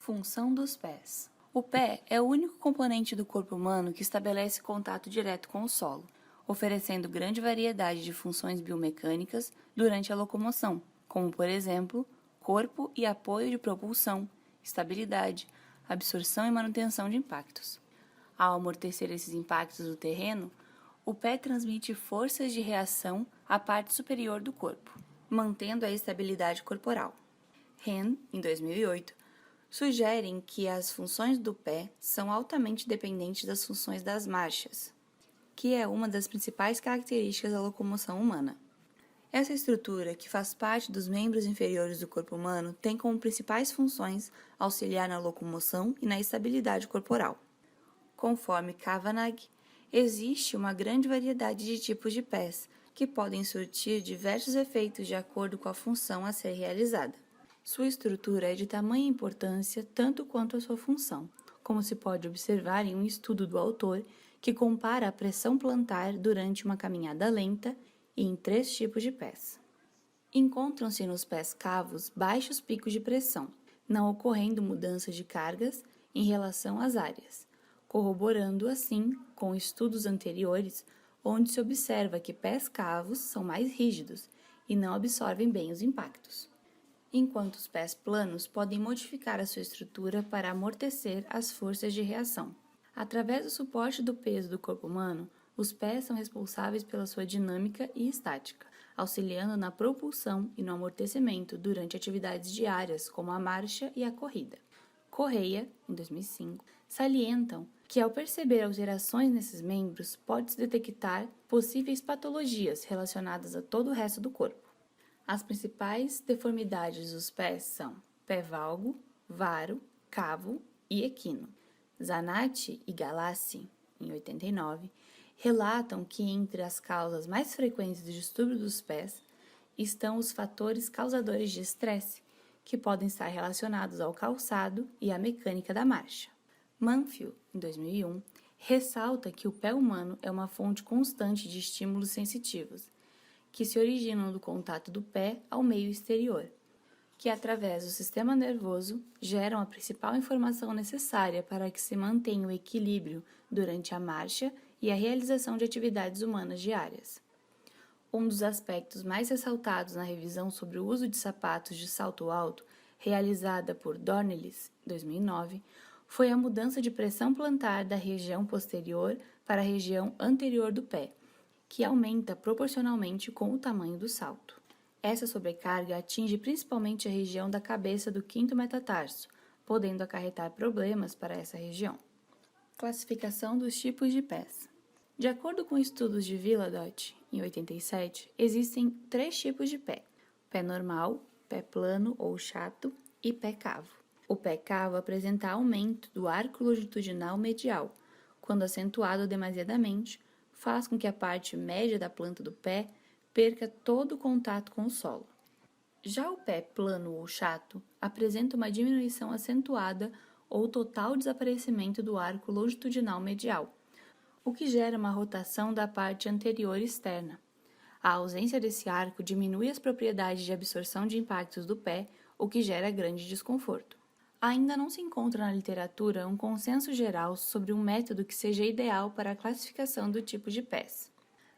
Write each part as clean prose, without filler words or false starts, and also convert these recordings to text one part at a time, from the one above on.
Função dos pés. O pé é o único componente do corpo humano que estabelece contato direto com o solo, oferecendo grande variedade de funções biomecânicas durante a locomoção, como, por exemplo, corpo e apoio de propulsão, estabilidade, absorção e manutenção de impactos. Ao amortecer esses impactos do terreno, o pé transmite forças de reação à parte superior do corpo, mantendo a estabilidade corporal. Henn, em 2008, sugerem que as funções do pé são altamente dependentes das funções das marchas, que é uma das principais características da locomoção humana. Essa estrutura, que faz parte dos membros inferiores do corpo humano, tem como principais funções auxiliar na locomoção e na estabilidade corporal. Conforme Kavanagh, existe uma grande variedade de tipos de pés, que podem surtir diversos efeitos de acordo com a função a ser realizada. Sua estrutura é de tamanha importância tanto quanto a sua função, como se pode observar em um estudo do autor que compara a pressão plantar durante uma caminhada lenta e em 3 tipos de pés. Encontram-se nos pés cavos baixos picos de pressão, não ocorrendo mudança de cargas em relação às áreas, corroborando assim com estudos anteriores onde se observa que pés cavos são mais rígidos e não absorvem bem os impactos, enquanto os pés planos podem modificar a sua estrutura para amortecer as forças de reação. Através do suporte do peso do corpo humano, os pés são responsáveis pela sua dinâmica e estática, auxiliando na propulsão e no amortecimento durante atividades diárias como a marcha e a corrida. Correia, em 2005, salientam que ao perceber alterações nesses membros, pode-se detectar possíveis patologias relacionadas a todo o resto do corpo. As principais deformidades dos pés são pé valgo, varo, cavo e equino. Zanatti e Galassi, em 89, relatam que entre as causas mais frequentes do distúrbio dos pés estão os fatores causadores de estresse, que podem estar relacionados ao calçado e à mecânica da marcha. Manfield, em 2001, ressalta que o pé humano é uma fonte constante de estímulos sensitivos, que se originam do contato do pé ao meio exterior, que através do sistema nervoso geram a principal informação necessária para que se mantenha o equilíbrio durante a marcha e a realização de atividades humanas diárias. Um dos aspectos mais ressaltados na revisão sobre o uso de sapatos de salto alto, realizada por Dornelis, em 2009, foi a mudança de pressão plantar da região posterior para a região anterior do pé, que aumenta proporcionalmente com o tamanho do salto. Essa sobrecarga atinge principalmente a região da cabeça do quinto metatarso, podendo acarretar problemas para essa região. Classificação dos tipos de pés. De acordo com estudos de Villadotte, em 87, existem 3 tipos de pé: pé normal, pé plano ou chato e pé cavo. O pé cavo apresenta aumento do arco longitudinal medial, quando acentuado demasiadamente, faz com que a parte média da planta do pé perca todo o contato com o solo. Já o pé plano ou chato apresenta uma diminuição acentuada ou total desaparecimento do arco longitudinal medial, o que gera uma rotação da parte anterior externa. A ausência desse arco diminui as propriedades de absorção de impactos do pé, o que gera grande desconforto. Ainda não se encontra na literatura um consenso geral sobre um método que seja ideal para a classificação do tipo de pés.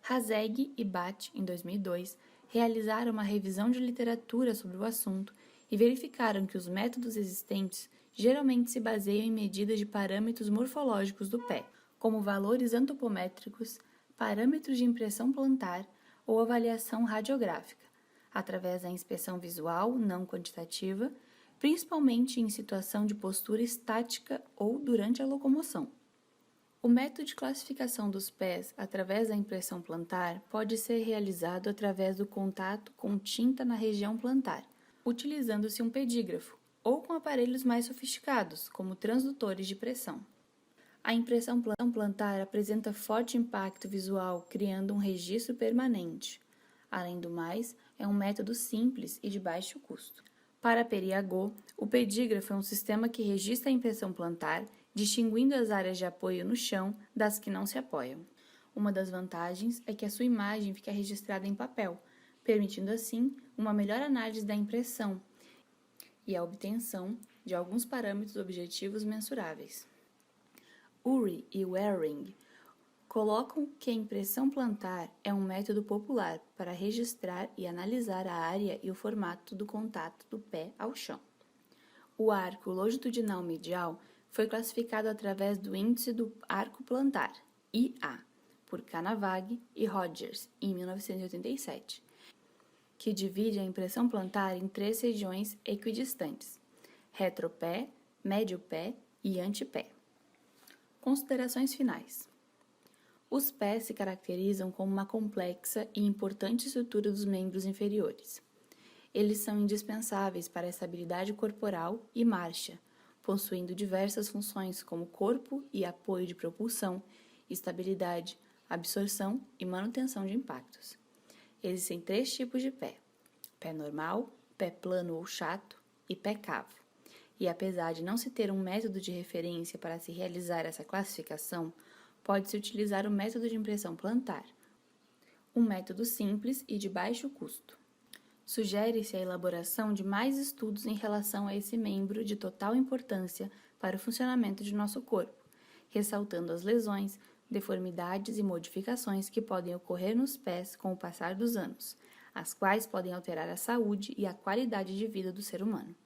Hazeg e Bat, em 2002, realizaram uma revisão de literatura sobre o assunto e verificaram que os métodos existentes geralmente se baseiam em medidas de parâmetros morfológicos do pé, como valores antropométricos, parâmetros de impressão plantar ou avaliação radiográfica, através da inspeção visual não quantitativa, principalmente em situação de postura estática ou durante a locomoção. O método de classificação dos pés através da impressão plantar pode ser realizado através do contato com tinta na região plantar, utilizando-se um pedígrafo, ou com aparelhos mais sofisticados, como transdutores de pressão. A impressão plantar apresenta forte impacto visual, criando um registro permanente. Além do mais, é um método simples e de baixo custo. Para Periagot, o pedígrafo é um sistema que registra a impressão plantar, distinguindo as áreas de apoio no chão das que não se apoiam. Uma das vantagens é que a sua imagem fica registrada em papel, permitindo assim uma melhor análise da impressão e a obtenção de alguns parâmetros objetivos mensuráveis. Urey e Waring colocam que a impressão plantar é um método popular para registrar e analisar a área e o formato do contato do pé ao chão. O arco longitudinal medial foi classificado através do Índice do Arco Plantar, IA, por Canavag e Rogers, em 1987, que divide a impressão plantar em 3 regiões equidistantes: retropé, médio pé e antepé. Considerações finais. Os pés se caracterizam como uma complexa e importante estrutura dos membros inferiores. Eles são indispensáveis para a estabilidade corporal e marcha, possuindo diversas funções como corpo e apoio de propulsão, estabilidade, absorção e manutenção de impactos. Existem 3 tipos de pé: pé normal, pé plano ou chato e pé cavo. E apesar de não se ter um método de referência para se realizar essa classificação, pode-se utilizar o método de impressão plantar, um método simples e de baixo custo. Sugere-se a elaboração de mais estudos em relação a esse membro de total importância para o funcionamento de nosso corpo, ressaltando as lesões, deformidades e modificações que podem ocorrer nos pés com o passar dos anos, as quais podem alterar a saúde e a qualidade de vida do ser humano.